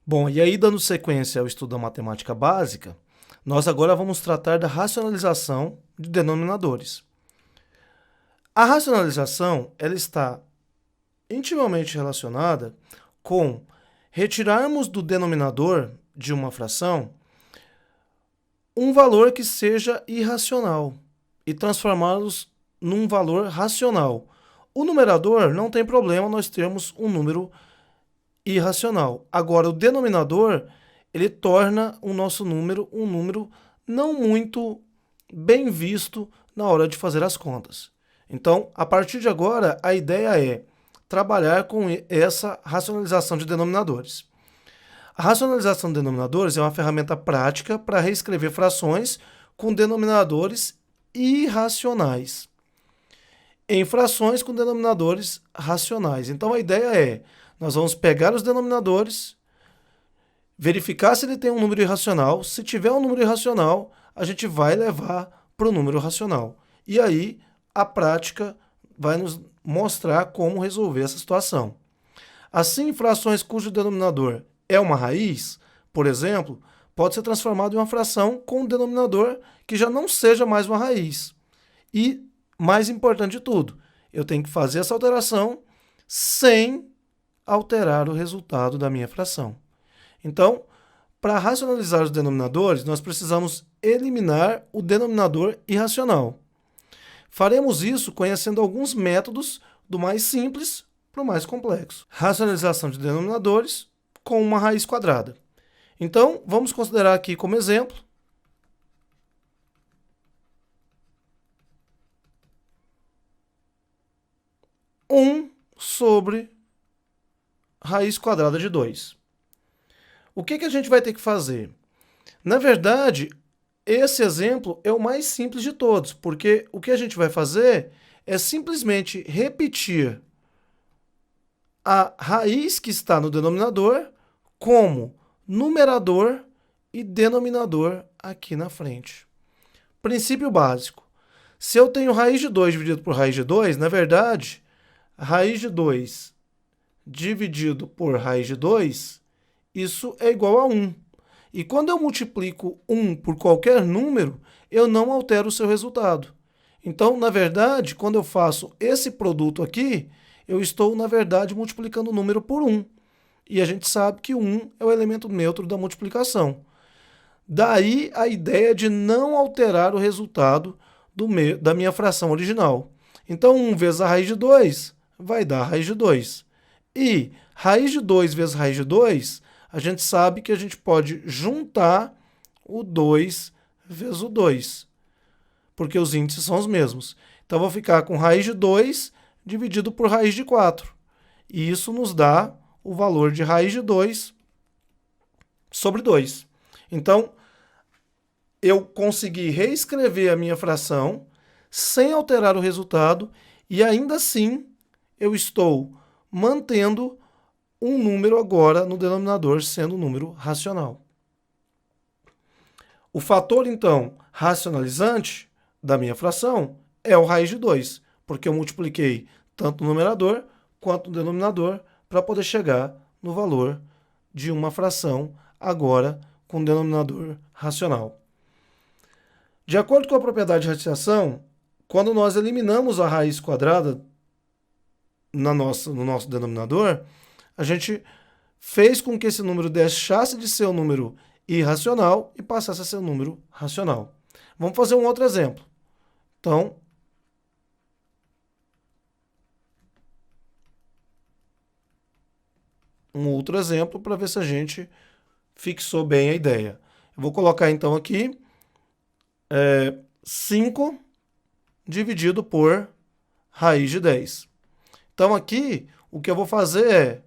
Bom, e aí dando sequência ao estudo da matemática básica, nós agora vamos tratar da racionalização de denominadores. A racionalização, ela está intimamente relacionada com retirarmos do denominador de uma fração um valor que seja irracional e transformá-los num valor racional. O numerador não tem problema nós termos um número irracional. Agora, o denominador, ele torna o nosso número um número não muito bem visto na hora de fazer as contas. Então, a partir de agora, a ideia é trabalhar com essa racionalização de denominadores. A racionalização de denominadores é uma ferramenta prática para reescrever frações com denominadores irracionais em frações com denominadores racionais. Então, a ideia é, nós vamos pegar os denominadores, verificar se ele tem um número irracional. Se tiver um número irracional, a gente vai levar para o número racional. E aí, a prática vai nos mostrar como resolver essa situação. Assim, frações cujo denominador é uma raiz, por exemplo, pode ser transformado em uma fração com um denominador que já não seja mais uma raiz. E, mais importante de tudo, eu tenho que fazer essa alteração sem alterar o resultado da minha fração. Então, para racionalizar os denominadores, nós precisamos eliminar o denominador irracional. Faremos isso conhecendo alguns métodos do mais simples para o mais complexo. Racionalização de denominadores com uma raiz quadrada. Então, vamos considerar aqui como exemplo 1 sobre raiz quadrada de 2. O que a gente vai ter que fazer? Na verdade, esse exemplo é o mais simples de todos, porque o que a gente vai fazer é simplesmente repetir a raiz que está no denominador como numerador e denominador aqui na frente. Princípio básico. Se eu tenho raiz de 2 dividido por raiz de 2, na verdade, raiz de 2 dividido por raiz de 2, isso é igual a 1. E quando eu multiplico 1 por qualquer número, eu não altero o seu resultado. Então, na verdade, quando eu faço esse produto aqui, eu estou, na verdade, multiplicando o número por 1. E a gente sabe que 1 é o elemento neutro da multiplicação. Daí a ideia de não alterar o resultado da minha fração original. Então, 1 vezes a raiz de 2 vai dar a raiz de 2. E raiz de 2 vezes raiz de 2, a gente sabe que a gente pode juntar o 2 vezes o 2, porque os índices são os mesmos. Então, eu vou ficar com raiz de 2 dividido por raiz de 4. E isso nos dá o valor de raiz de 2 sobre 2. Então, eu consegui reescrever a minha fração sem alterar o resultado e ainda assim eu estou mantendo um número agora no denominador sendo um número racional. O fator, então, racionalizante da minha fração é o raiz de 2, porque eu multipliquei tanto no numerador quanto no denominador para poder chegar no valor de uma fração agora com denominador racional. De acordo com a propriedade de ratiação, quando nós eliminamos a raiz quadrada no nosso denominador, a gente fez com que esse número deixasse de ser um número irracional e passasse a ser um número racional. Vamos fazer um outro exemplo. Então, um outro exemplo para ver se a gente fixou bem a ideia. Eu vou colocar então aqui 5 dividido por raiz de 10. Então aqui, o que eu vou fazer é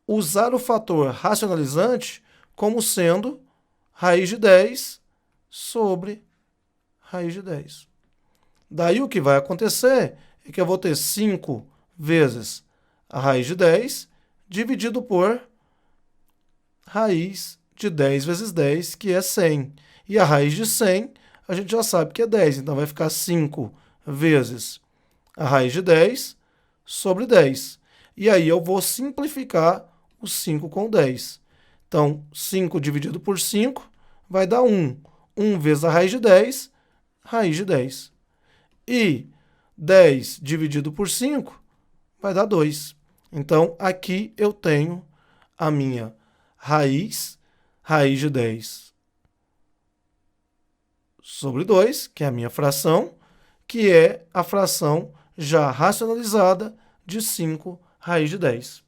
usar o fator racionalizante como sendo raiz de 10 sobre raiz de 10. Daí o que vai acontecer é que eu vou ter 5 vezes a raiz de 10 dividido por raiz de 10 vezes 10, que é 100. E a raiz de 100, a gente já sabe que é 10. Então, vai ficar 5 vezes a raiz de 10 sobre 10. E aí eu vou simplificar o 5 com 10. Então, 5 dividido por 5 vai dar 1. 1 vezes a raiz de 10, raiz de 10. E 10 dividido por 5 vai dar 2. Então, aqui eu tenho a minha raiz de 10 sobre 2, que é a minha fração, que é a fração já racionalizada de 5 raiz de 10.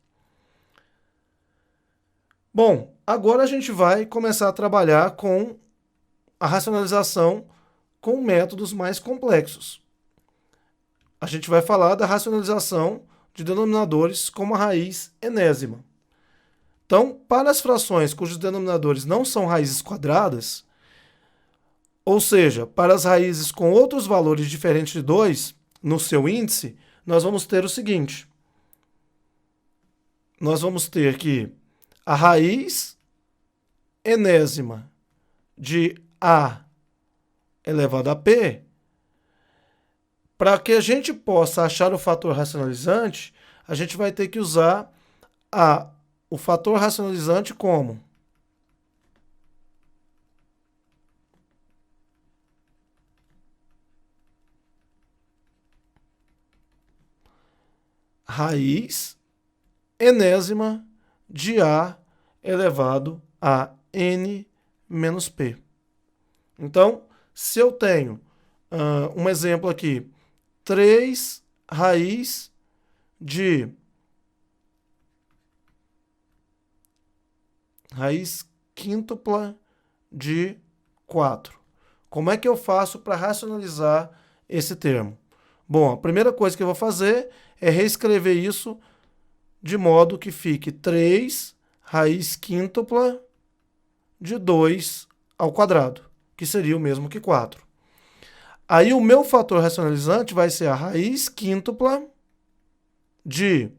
Bom, agora a gente vai começar a trabalhar com a racionalização com métodos mais complexos. A gente vai falar da racionalização de denominadores com uma raiz enésima. Então, para as frações cujos denominadores não são raízes quadradas, ou seja, para as raízes com outros valores diferentes de 2 no seu índice, nós vamos ter o seguinte. Nós vamos ter que a raiz enésima de a elevado a p, para que a gente possa achar o fator racionalizante, a gente vai ter que usar o fator racionalizante como raiz enésima de a elevado a n menos p. Então, se eu tenho um exemplo aqui, 3 raiz de raiz quíntupla de 4. Como é que eu faço para racionalizar esse termo? Bom, a primeira coisa que eu vou fazer é reescrever isso de modo que fique 3 raiz quíntupla de 2 ao quadrado, que seria o mesmo que 4. Aí o meu fator racionalizante vai ser a raiz quíntupla de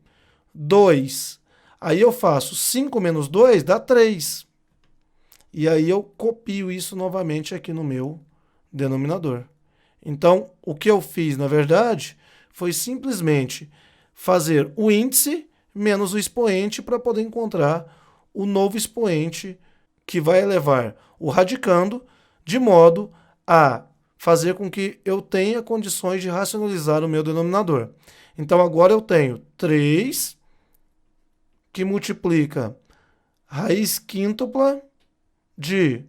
2. Aí eu faço 5 menos 2 dá 3. E aí eu copio isso novamente aqui no meu denominador. Então, o que eu fiz, na verdade, foi simplesmente fazer o índice menos o expoente para poder encontrar o novo expoente que vai elevar o radicando de modo a fazer com que eu tenha condições de racionalizar o meu denominador. Então, agora eu tenho 3 que multiplica raiz quíntupla de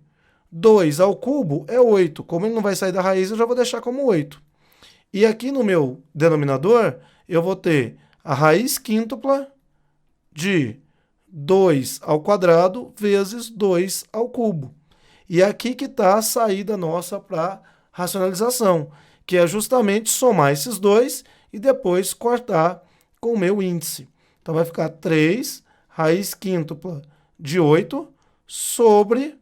2 ao cubo é 8. Como ele não vai sair da raiz, eu já vou deixar como 8. E aqui no meu denominador, eu vou ter a raiz quíntupla de 2 ao quadrado vezes 2 ao cubo. E é aqui que está a saída nossa para racionalização, que é justamente somar esses dois e depois cortar com o meu índice. Então vai ficar 3 raiz quíntupla de 8 sobre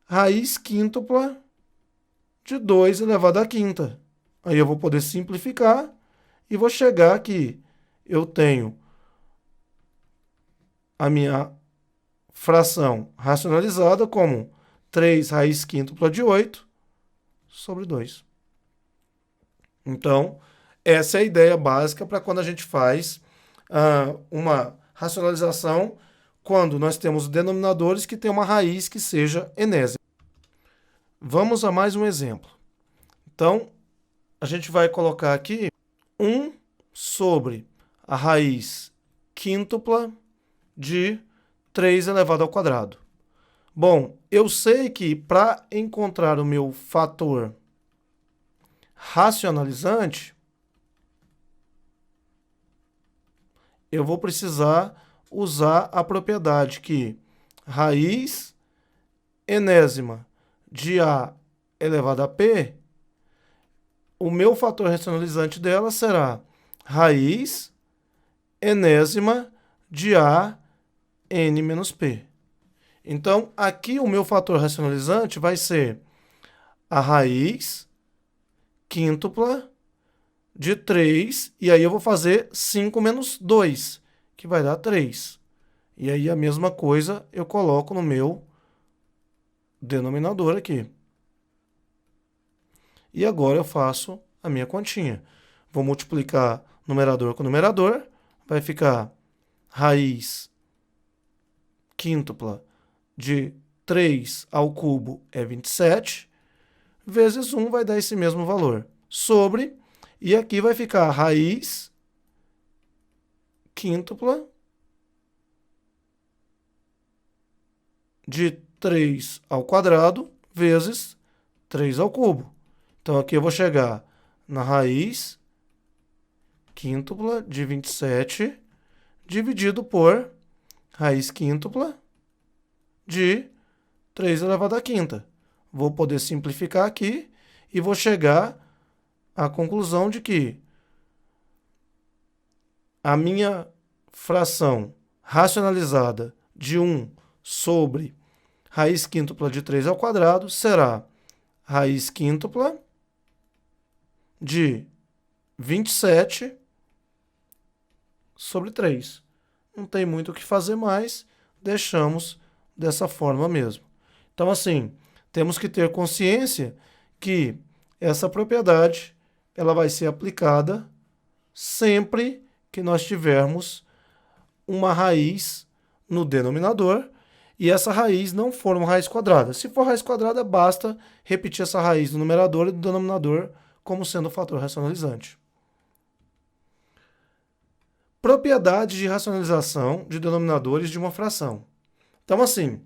raiz quíntupla de 2 elevado à quinta. Aí eu vou poder simplificar e vou chegar aqui. Eu tenho a minha fração racionalizada como 3 raiz quíntupla de 8 sobre 2. Então, essa é a ideia básica para quando a gente faz uma racionalização quando nós temos denominadores que têm uma raiz que seja enésima. Vamos a mais um exemplo. Então, a gente vai colocar aqui 1 sobre a raiz quíntupla de 3 elevado ao quadrado. Bom, eu sei que para encontrar o meu fator racionalizante, eu vou precisar usar a propriedade que raiz enésima de a elevado a p, o meu fator racionalizante dela será raiz enésima de a n menos p. Então, aqui o meu fator racionalizante vai ser a raiz quíntupla de 3, e aí eu vou fazer 5 menos 2, que vai dar 3. E aí a mesma coisa eu coloco no meu denominador aqui. E agora eu faço a minha continha. Vou multiplicar numerador com numerador, vai ficar raiz quíntupla de 3 ao cubo é 27, vezes 1 vai dar esse mesmo valor. Sobre, e aqui vai ficar a raiz quíntupla de 3 ao quadrado vezes 3 ao cubo. Então, aqui eu vou chegar na raiz quíntupla de 27 dividido por raiz quíntupla de 3 elevado à quinta. Vou poder simplificar aqui e vou chegar à conclusão de que a minha fração racionalizada de 1 sobre raiz quíntupla de 3 ao quadrado será raiz quíntupla de 27 sobre 3. Não tem muito o que fazer mais, deixamos dessa forma mesmo. Então, assim, temos que ter consciência que essa propriedade ela vai ser aplicada sempre que nós tivermos uma raiz no denominador e essa raiz não for uma raiz quadrada. Se for raiz quadrada, basta repetir essa raiz no numerador e no denominador como sendo o fator racionalizante. Propriedades de racionalização de denominadores de uma fração. Então, assim,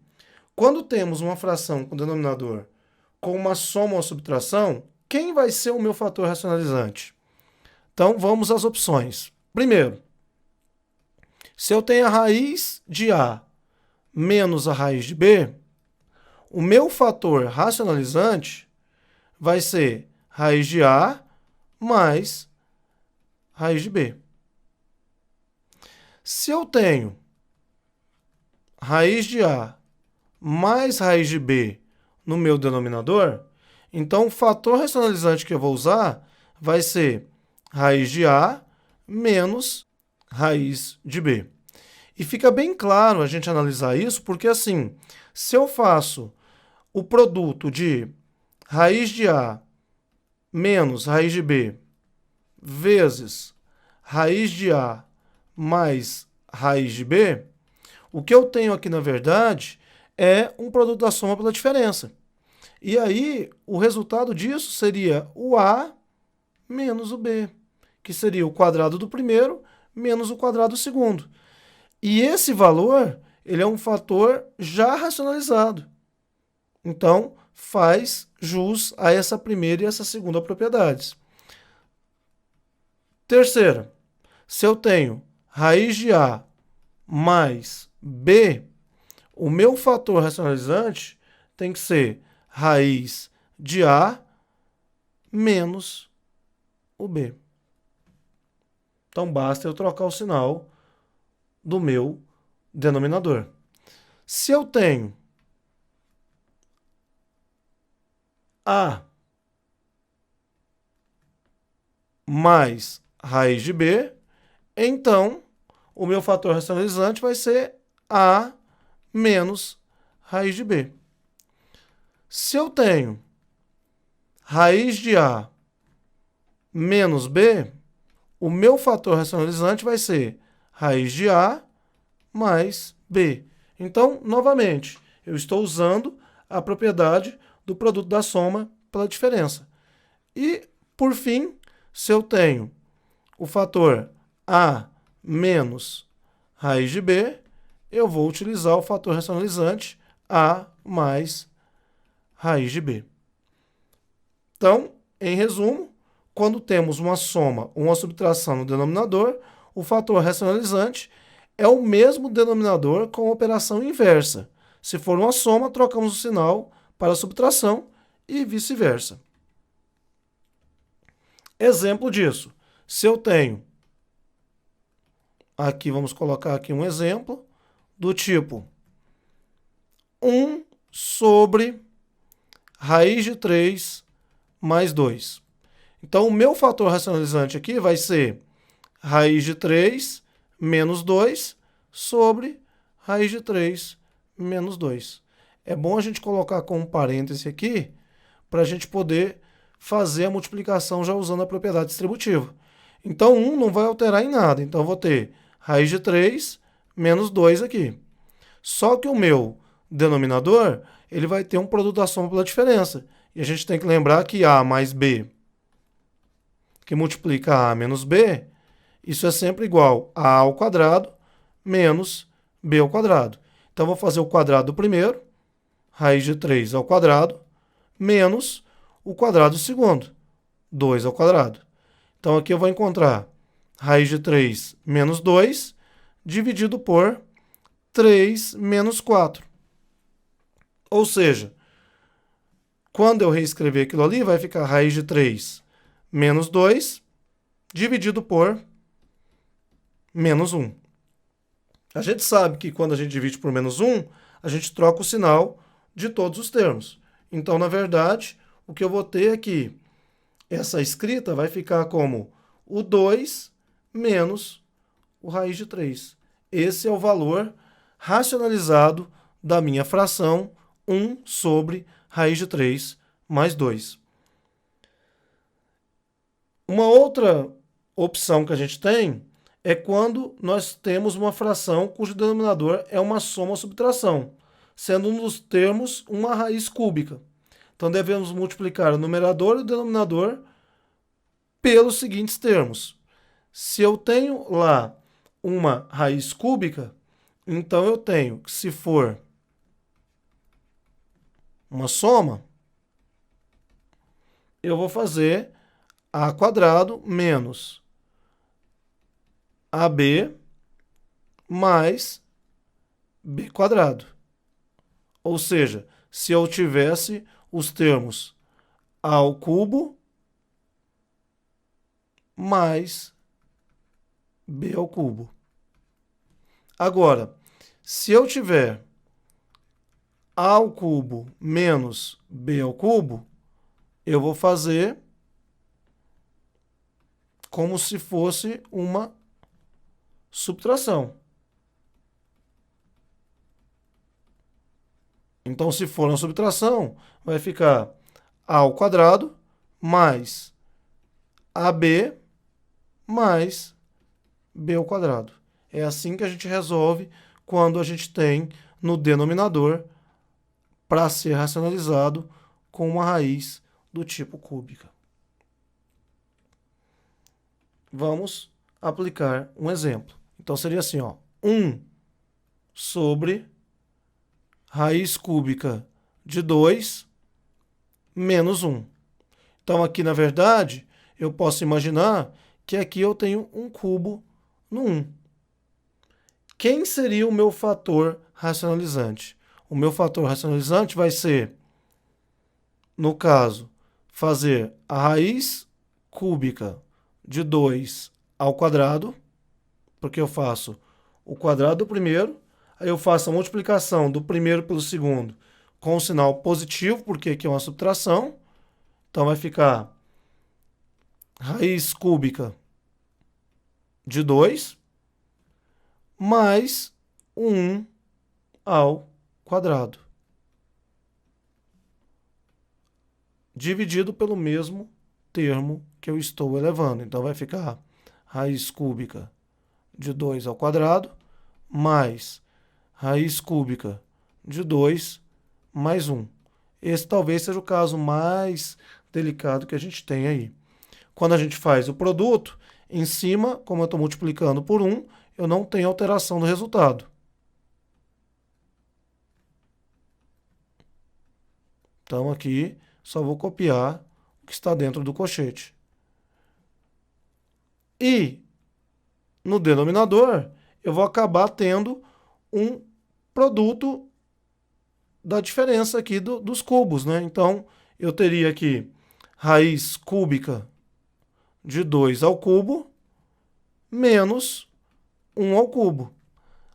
quando temos uma fração com denominador com uma soma ou uma subtração, quem vai ser o meu fator racionalizante? Então, vamos às opções. Primeiro, se eu tenho a raiz de A menos a raiz de B, o meu fator racionalizante vai ser raiz de A mais raiz de B. Se eu tenho raiz de A mais raiz de B no meu denominador, então o fator racionalizante que eu vou usar vai ser raiz de A menos raiz de B. E fica bem claro a gente analisar isso, porque assim, se eu faço o produto de raiz de A menos raiz de B vezes raiz de A mais raiz de B, o que eu tenho aqui, na verdade, é um produto da soma pela diferença. E aí, o resultado disso seria o A menos o B, que seria o quadrado do primeiro menos o quadrado do segundo. E esse valor, ele é um fator já racionalizado. Então, faz jus a essa primeira e essa segunda propriedades. Terceira, se eu tenho raiz de A mais B, o meu fator racionalizante tem que ser raiz de A menos o B. Então, basta eu trocar o sinal do meu denominador. Se eu tenho A mais raiz de B, então o meu fator racionalizante vai ser A menos raiz de B. Se eu tenho raiz de A menos B, o meu fator racionalizante vai ser raiz de A mais B. Então, novamente, eu estou usando a propriedade do produto da soma pela diferença. E, por fim, se eu tenho o fator A menos raiz de B, eu vou utilizar o fator racionalizante A mais raiz de B. Então, em resumo, quando temos uma soma ou uma subtração no denominador, o fator racionalizante é o mesmo denominador com a operação inversa. Se for uma soma, trocamos o sinal para a subtração e vice-versa. Exemplo disso. Se eu tenho, aqui vamos colocar aqui um exemplo, do tipo 1 sobre raiz de 3 mais 2. Então, o meu fator racionalizante aqui vai ser raiz de 3 menos 2 sobre raiz de 3 menos 2. É bom a gente colocar com um parêntese aqui para a gente poder fazer a multiplicação já usando a propriedade distributiva. Então, 1 não vai alterar em nada. Então, eu vou ter raiz de 3 menos 2 aqui. Só que o meu denominador, ele vai ter um produto da soma pela diferença. E a gente tem que lembrar que A mais B, que multiplica A menos B, isso é sempre igual a A ao quadrado menos B ao quadrado. Então, vou fazer o quadrado do primeiro, raiz de 3 ao quadrado, menos o quadrado do segundo, 2 ao quadrado. Então, aqui eu vou encontrar raiz de 3 menos 2, dividido por 3 menos 4. Ou seja, quando eu reescrever aquilo ali, vai ficar raiz de 3 menos 2, dividido por menos 1. A gente sabe que quando a gente divide por menos 1, a gente troca o sinal de todos os termos. Então, na verdade, o que eu vou ter aqui, essa escrita vai ficar como o 2 menos o raiz de 3. Esse é o valor racionalizado da minha fração 1 sobre raiz de 3 mais 2. Uma outra opção que a gente tem é quando nós temos uma fração cujo denominador é uma soma ou subtração, sendo um dos termos uma raiz cúbica. Então, devemos multiplicar o numerador e o denominador pelos seguintes termos. Se eu tenho lá uma raiz cúbica, então eu tenho que, se for uma soma, eu vou fazer a quadrado menos AB mais B quadrado. Ou seja, se eu tivesse os termos A ao cubo mais B ao cubo. Agora, se eu tiver A ao cubo menos B ao cubo, eu vou fazer como se fosse uma subtração. Então, se for uma subtração, vai ficar A ao quadrado mais AB mais B ao quadrado. É assim que a gente resolve quando a gente tem no denominador para ser racionalizado com uma raiz do tipo cúbica. Vamos aplicar um exemplo. Então, seria assim, ó, 1 sobre raiz cúbica de 2 menos 1. Então, aqui, na verdade, eu posso imaginar que aqui eu tenho um cubo no 1. Quem seria o meu fator racionalizante? O meu fator racionalizante vai ser, no caso, fazer a raiz cúbica de 2 ao quadrado, porque eu faço o quadrado do primeiro, aí eu faço a multiplicação do primeiro pelo segundo com o sinal positivo, porque aqui é uma subtração. Então, vai ficar raiz cúbica de 2 mais 1 ao quadrado, dividido pelo mesmo termo que eu estou elevando. Então, vai ficar raiz cúbica de 2 ao quadrado mais raiz cúbica de 2 mais 1. Esse talvez seja o caso mais delicado que a gente tem aí. Quando a gente faz o produto, em cima, como eu estou multiplicando por 1, eu não tenho alteração do resultado. Então, aqui, só vou copiar o que está dentro do colchete. E, no denominador, eu vou acabar tendo um produto da diferença aqui dos cubos, né? Então, eu teria aqui raiz cúbica de 2 ao cubo menos 1 ao cubo.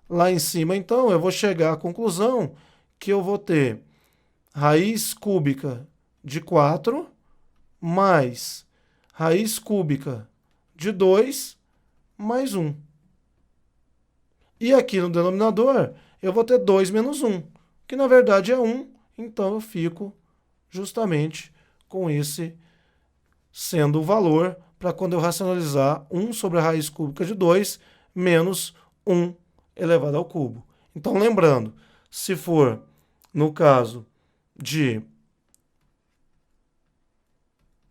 Lá em cima, então, eu vou chegar à conclusão que eu vou ter raiz cúbica de 4 mais raiz cúbica de 2 mais 1. E aqui no denominador, eu vou ter 2 menos 1, que na verdade é 1, então eu fico justamente com esse sendo o valor para quando eu racionalizar 1 sobre a raiz cúbica de 2 menos 1 elevado ao cubo. Então, lembrando, se for no caso de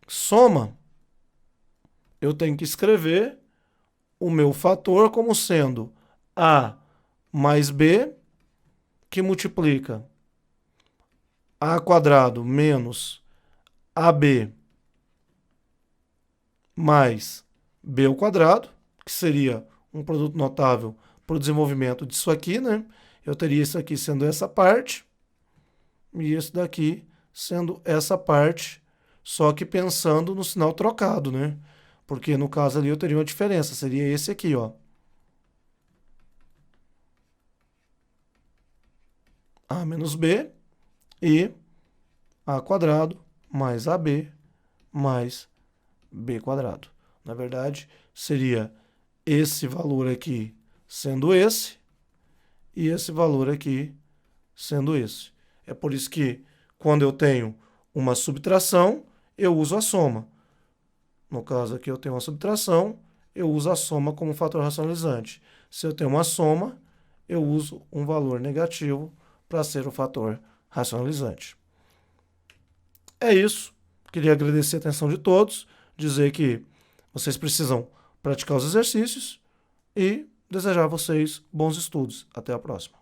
soma, eu tenho que escrever o meu fator como sendo A mais B, que multiplica A quadrado menos AB mais B ao quadrado, que seria um produto notável para o desenvolvimento disso aqui, né? Eu teria isso aqui sendo essa parte e isso daqui sendo essa parte, só que pensando no sinal trocado, né? Porque no caso ali eu teria uma diferença, seria esse aqui, ó. A menos B e A quadrado mais AB mais B quadrado. Na verdade, seria esse valor aqui sendo esse e esse valor aqui sendo esse. É por isso que quando eu tenho uma subtração, eu uso a soma. No caso aqui eu tenho uma subtração, eu uso a soma como fator racionalizante. Se eu tenho uma soma, eu uso um valor negativo para ser o fator racionalizante. É isso. Queria agradecer a atenção de todos, dizer que vocês precisam praticar os exercícios e desejar a vocês bons estudos. Até a próxima.